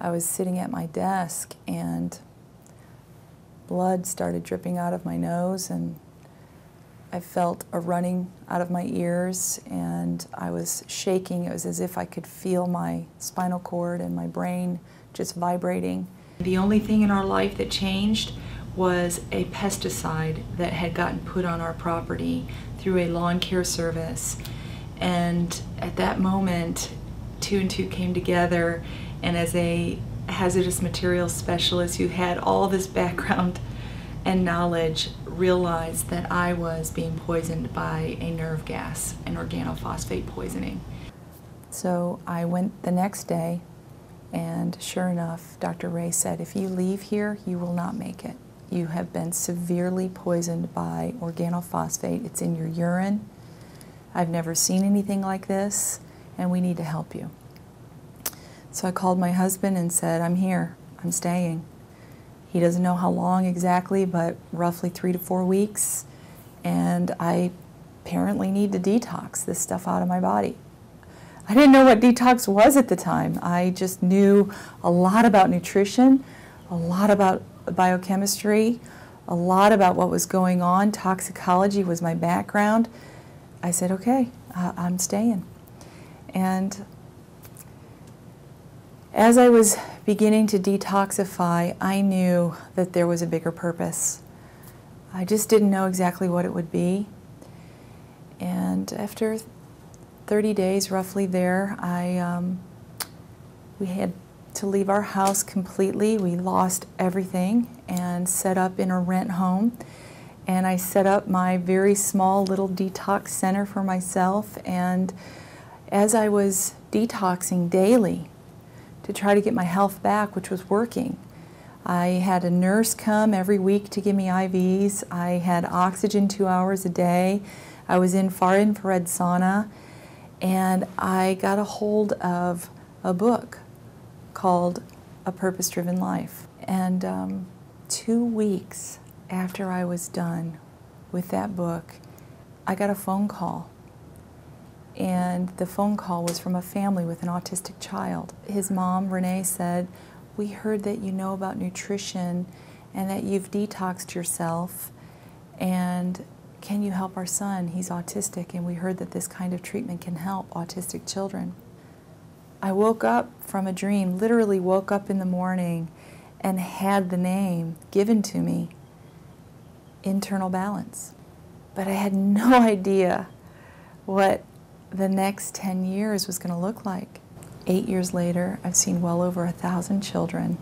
I was sitting at my desk and blood started dripping out of my nose, and I felt a running out of my ears, and I was shaking. It was as if I could feel my spinal cord and my brain just vibrating. The only thing in our life that changed was a pesticide that had gotten put on our property through a lawn care service. And at that moment, two and two came together, and as a hazardous materials specialist who had all this background and knowledge, realized that I was being poisoned by a nerve gas, an organophosphate poisoning. So I went the next day, and sure enough, Dr. Ray said, if you leave here, you will not make it. You have been severely poisoned by organophosphate. It's in your urine. I've never seen anything like this, and we need to help you. So I called my husband and said, I'm here, I'm staying. He doesn't know how long exactly, but roughly 3 to 4 weeks, and I apparently need to detox this stuff out of my body. I didn't know what detox was at the time. I just knew a lot about nutrition, a lot about biochemistry, a lot about what was going on. Toxicology was my background. I said, okay, I'm staying. And as I was beginning to detoxify, I knew that there was a bigger purpose. I just didn't know exactly what it would be. And after 30 days roughly there, we had to leave our house completely. We lost everything and set up in a rent home. And I set up my very small little detox center for myself. And as I was detoxing daily to try to get my health back, which was working, I had a nurse come every week to give me IVs. I had oxygen 2 hours a day. I was in far infrared sauna. And I got a hold of a book called A Purpose-Driven Life. And 2 weeks after I was done with that book, I got a phone call. And the phone call was from a family with an autistic child. His mom, Renee, said, we heard that you know about nutrition and that you've detoxed yourself, and can you help our son? He's autistic, and we heard that this kind of treatment can help autistic children. I woke up from a dream, literally woke up in the morning and had the name given to me, Internal Balance. But I had no idea what the next 10 years was going to look like. 8 years later, I've seen well over 1,000 children.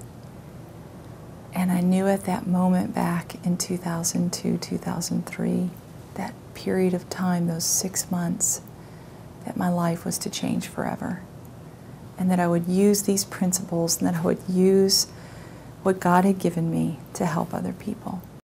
And I knew at that moment back in 2002, 2003, that period of time, those 6 months, that my life was to change forever. And that I would use these principles, and that I would use what God had given me to help other people.